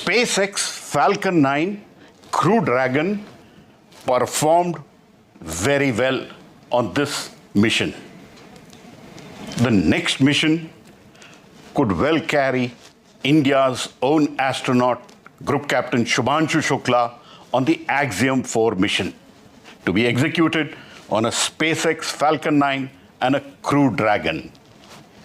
SpaceX Falcon 9 Crew Dragon performed very well on this mission. The next mission could well carry India's own astronaut, Group Captain Shubhanshu Shukla, on the Axiom-4 mission to be executed on a SpaceX Falcon 9 and a Crew Dragon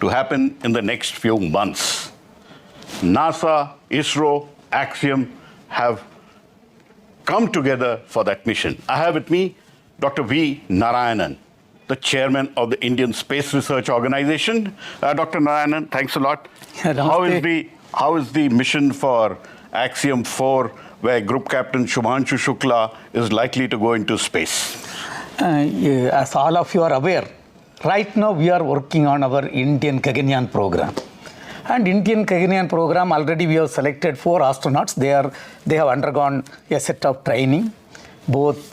to happen in the next few months. NASA, ISRO, Axiom have come together for that mission. I have with me Dr. V. Narayanan, the chairman of the Indian Space Research Organization. Dr. Narayanan, thanks a lot. How is the mission for Axiom-4, where Group Captain Shubhanshu Shukla is likely to go into space? As all of you are aware, right now we are working on our Indian Gaganyaan program. And Indian Gaganyaan program, already we have selected 4 astronauts. They have undergone a set of training, both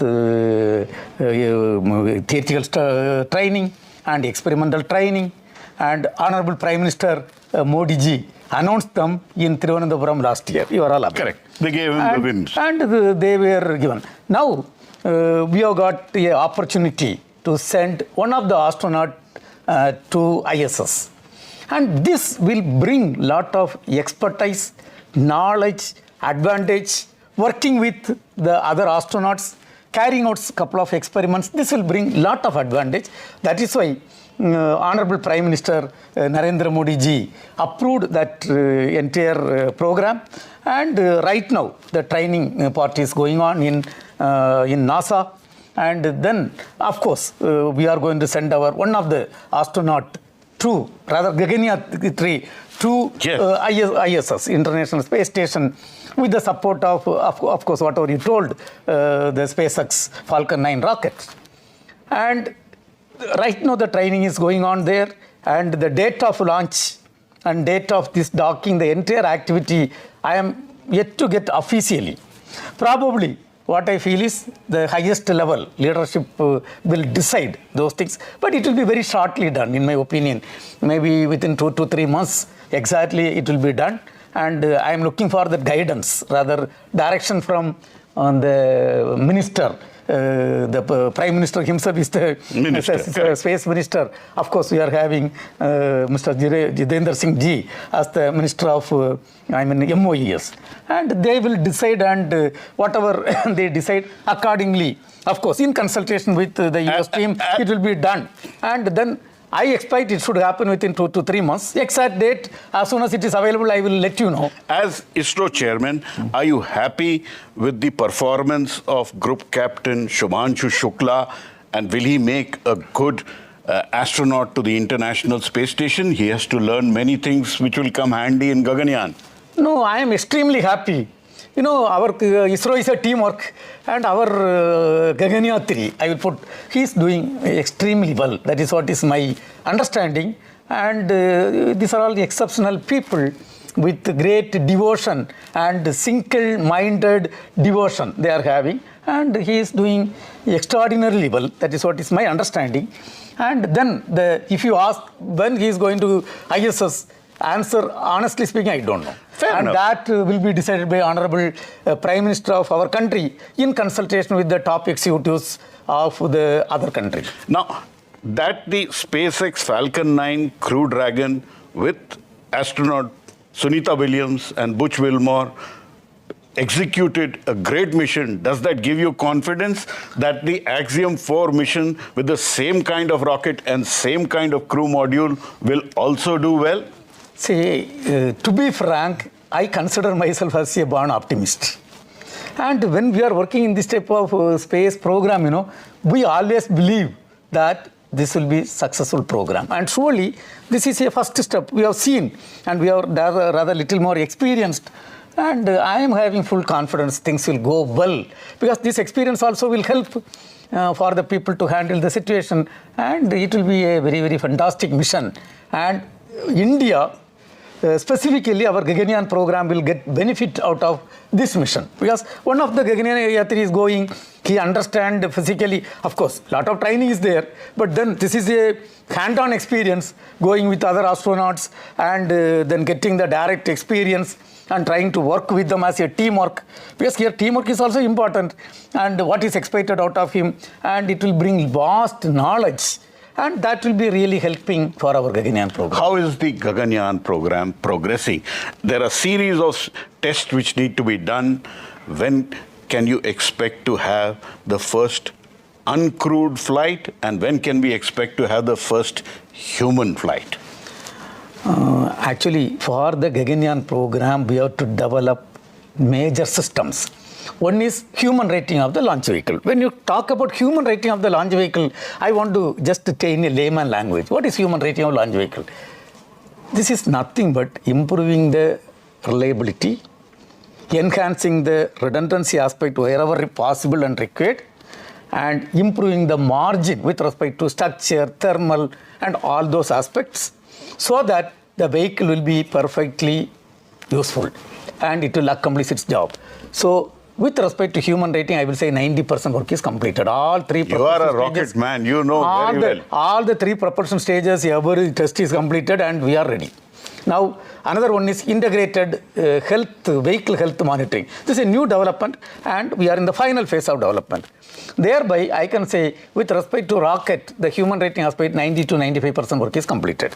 theoretical training and experimental training. And Honorable Prime Minister Modi ji announced them in Thiruvananthapuram last year. You are all aware. Correct. They gave him the wins. And they were given. Now, we have got an opportunity to send one of the astronauts to ISS. And this will bring lot of expertise, knowledge, advantage, working with the other astronauts, carrying out a couple of experiments. This will bring lot of advantage. That is why Honorable Prime Minister Narendra Modi ji approved that entire program. And right now, the training part is going on in NASA. And then, of course, we are going to send one of the astronaut to, rather Gaganyaan 3, to ISS, International Space Station, with the support of course, whatever you told, the SpaceX Falcon 9 rocket. And right now the training is going on there, and the date of launch and date of this docking, the entire activity, I am yet to get officially. Probably what I feel is the highest level leadership will decide those things, but it will be very shortly done, in my opinion. Maybe within 2 to 3 months exactly it will be done. And I am looking for the guidance, rather direction from the minister. The Prime Minister himself is the Space Minister. Of course, we are having Mr. Jitendra Singh Ji as the Minister of MOES. And they will decide, and whatever they decide accordingly, of course, in consultation with the US team, it will be done. And then I expect it should happen within 2 to 3 months. Exact date, as soon as it is available, I will let you know. As ISRO chairman, are you happy with the performance of Group Captain Shubhanshu Shukla, and will he make a good astronaut to the International Space Station? He has to learn many things which will come handy in Gaganyaan. No, I am extremely happy. You know, our ISRO is a teamwork, and our Gaganyaan 3, I will put, he is doing extremely well. That is what is my understanding. And these are all the exceptional people with great devotion and single-minded devotion they are having. And he is doing extraordinarily well. That is what is my understanding. And then, if you ask when he is going to ISS, answer, honestly speaking, I don't know. Fair enough. That will be decided by Honorable Prime Minister of our country in consultation with the top executives of the other country. Now, that the SpaceX Falcon 9 Crew Dragon with astronaut Sunita Williams and Butch Wilmore executed a great mission, does that give you confidence that the Axiom-4 mission with the same kind of rocket and same kind of crew module will also do well? See, to be frank, I consider myself as a born optimist. And when we are working in this type of space program, you know, we always believe that this will be a successful program. And surely, this is a first step. We have seen, and we are rather little more experienced. And I am having full confidence things will go well, because this experience also will help for the people to handle the situation. And it will be a very, very fantastic mission. And India, specifically our Gaganyaan program, will get benefit out of this mission, because one of the Gaganyaan Yatri is going, he understand physically, of course, lot of training is there, but then this is a hand-on experience, going with other astronauts and then getting the direct experience and trying to work with them as a teamwork. Because here teamwork is also important, and what is expected out of him, and it will bring vast knowledge, and that will be really helping for our Gaganyaan program. How is the Gaganyaan program progressing? There are series of tests which need to be done. When can you expect to have the first uncrewed flight, and when can we expect to have the first human flight? Actually, for the Gaganyaan program, we have to develop major systems. One is human rating of the launch vehicle. When you talk about human rating of the launch vehicle, I want to just say in a layman language, what is human rating of launch vehicle? This is nothing but improving the reliability, enhancing the redundancy aspect wherever possible and required, and improving the margin with respect to structure, thermal, and all those aspects, so that the vehicle will be perfectly useful and it will accomplish its job. So, with respect to human rating, I will say 90% work is completed. All three You are a rocket man, you know very well. All the three propulsion stages, every test is completed and we are ready. Now, another one is integrated vehicle health monitoring. This is a new development and we are in the final phase of development. Thereby, I can say with respect to rocket, the human rating aspect, 90 to 95% work is completed.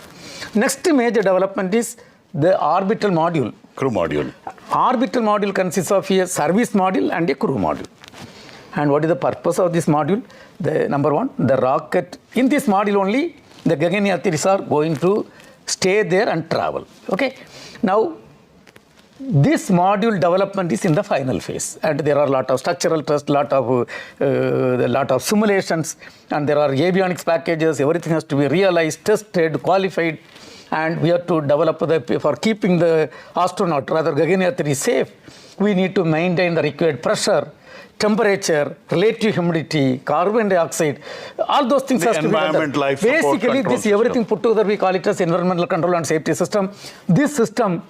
Next major development is the orbital module. Crew module. Orbital module consists of a service module and a crew module. And what is the purpose of this module? The number one, the rocket. In this module only, the Gaganyaan are going to stay there and travel. Okay. Now, this module development is in the final phase, and there are a lot of structural tests, lot of simulations, and there are avionics packages. Everything has to be realized, tested, qualified, and we have to develop for keeping the astronaut, rather Gaganyaan safe. We need to maintain the required pressure, temperature, relative humidity, carbon dioxide, all those things has to be done. Basically, this everything put together, we call it as environmental control and safety system. This system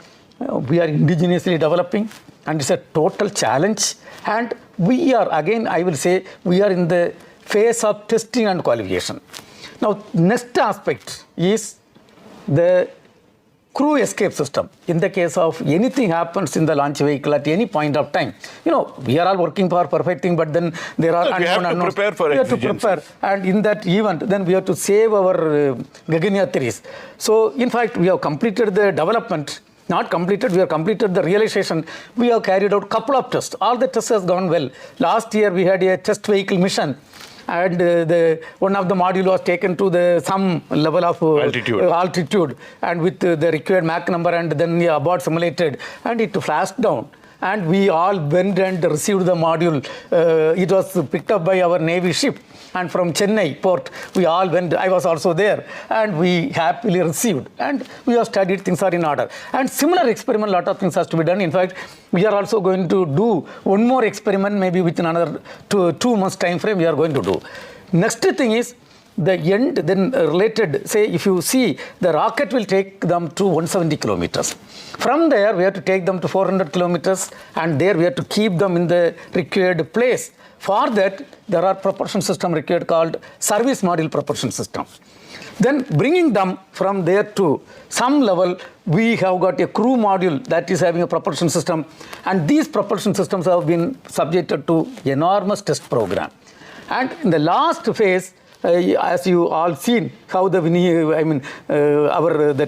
we are indigenously developing, and it's a total challenge. And we are, again, I will say, we are in the phase of testing and qualification. Now, next aspect is the crew escape system. In the case of anything happens in the launch vehicle at any point of time, we are all working for perfecting, but then there are unknown. Prepare for it. We have to prepare, and in that event, then we have to save our Gaganyaan. So, in fact, we have completed the development. Not completed, we have completed the realization. We have carried out a couple of tests. All the tests has gone well. Last year, we had a test vehicle mission, and one of the module was taken to some level of altitude, and with the required Mach number, and then the abort simulated, and it flashed down. And we all went and received the module. It was picked up by our Navy ship. And from Chennai port, we all went, I was also there, and we happily received. And we have studied, things are in order. And similar experiment, lot of things has to be done. In fact, we are also going to do one more experiment, maybe within another 2 months time frame, we are going to do. Next thing is, the end, then related, say, if you see, the rocket will take them to 170 kilometers. From there, we have to take them to 400 kilometers, and there we have to keep them in the required place. For that, there are propulsion system required called service module propulsion system. Then bringing them from there to some level, we have got a crew module that is having a propulsion system, and these propulsion systems have been subjected to enormous test program. And in the last phase, as you all seen, how that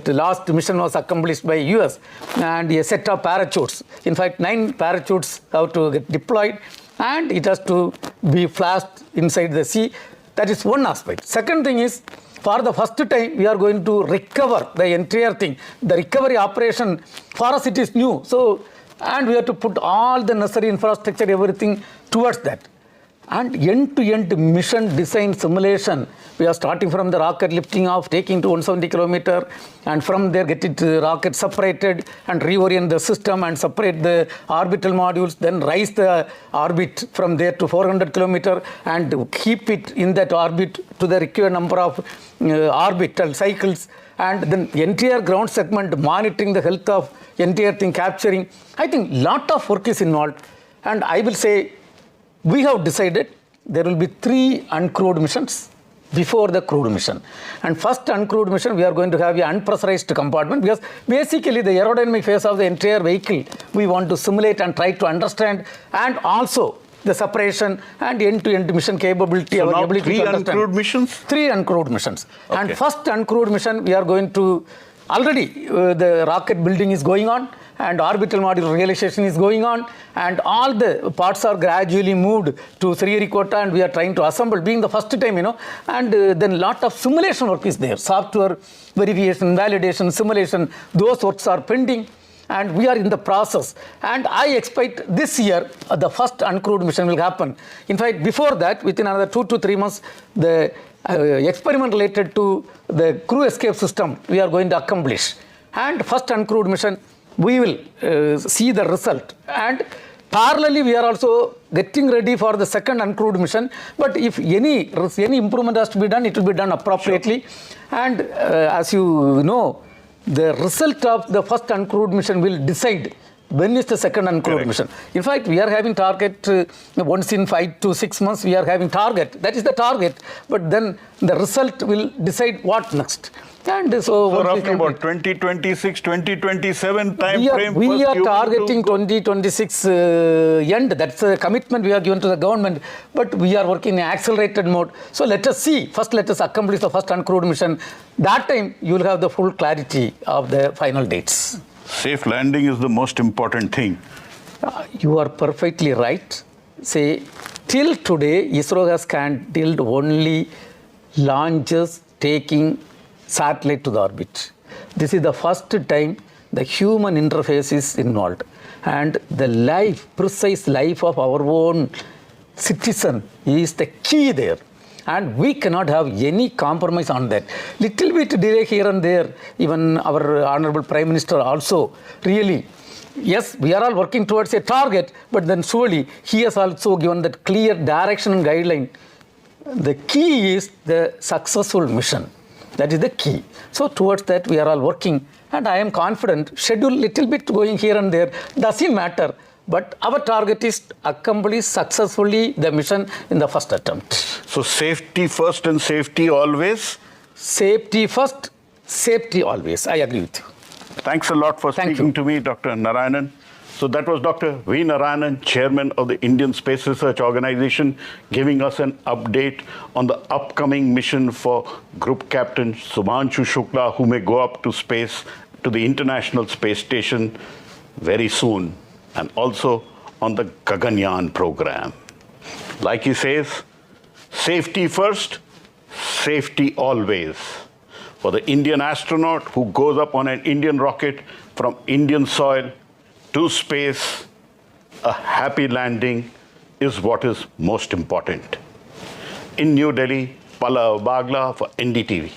last mission was accomplished by US, and a set of parachutes. In fact, 9 parachutes have to get deployed, and it has to be flashed inside the sea. That is one aspect. Second thing is, for the first time, we are going to recover the entire thing. The recovery operation, for us it is new. So, and we have to put all the necessary infrastructure, everything towards that. And end-to-end mission design simulation, we are starting from the rocket lifting off, taking to 170 kilometers, and from there get it rocket separated and reorient the system and separate the orbital modules, then rise the orbit from there to 400 kilometers and keep it in that orbit to the required number of orbital cycles, and then entire ground segment monitoring the health of entire thing, capturing. I think lot of work is involved, and I will say, we have decided there will be 3 uncrewed missions, before the crewed mission. And first uncrewed mission, we are going to have an unpressurized compartment, because basically the aerodynamic phase of the entire vehicle, we want to simulate and try to understand, and also the separation and end-to-end mission capability. So our now ability three to understand. uncrewed missions? 3 uncrewed missions. Okay. And first uncrewed mission, we are going to, already the rocket building is going on, and orbital module realization is going on, and all the parts are gradually moved to Sriharikota, and we are trying to assemble, being the first time, and then lot of simulation work is there, software verification, validation, simulation, those works are pending, and we are in the process. And I expect this year, the first uncrewed mission will happen. In fact, before that, within another 2 to 3 months, the experiment related to the crew escape system, we are going to accomplish. And first uncrewed mission, we will see the result. And parallelly, we are also getting ready for the second uncrewed mission. But if any improvement has to be done, it will be done appropriately. Sure. And as you know, the result of the first uncrewed mission will decide when is the second uncrewed mission. In fact, we are having target once in 5 to 6 months, we are having target. That is the target. But then the result will decide what next. And so roughly about 2026, 2027 time frame. We are targeting 2026 end. That's a commitment we have given to the government. But we are working in accelerated mode. So let us see. First, let us accomplish the first uncrewed mission. That time, you will have the full clarity of the final dates. Safe landing is the most important thing. You are perfectly right. Say, till today, ISRO has handled only launches taking satellite to the orbit. This is the first time the human interface is involved. And the precise life of our own citizen is the key there. And we cannot have any compromise on that. Little bit delay here and there, even our Honorable Prime Minister also really, yes, we are all working towards a target, but then surely he has also given that clear direction and guideline. The key is the successful mission. That is the key. So towards that we are all working, and I am confident, schedule little bit going here and there, doesn't matter. But our target is to accomplish successfully the mission in the first attempt. So safety first and safety always? Safety first, safety always. I agree with you. Thanks a lot for speaking to me, Dr. Narayanan. So that was Dr. V. Narayanan, Chairman of the Indian Space Research Organization, giving us an update on the upcoming mission for Group Captain Shubhanshu Shukla, who may go up to space, to the International Space Station very soon, and also on the Gaganyaan program. Like he says, safety first, safety always. For the Indian astronaut who goes up on an Indian rocket from Indian soil to space, a happy landing is what is most important. In New Delhi, Pallava, Bagla for NDTV.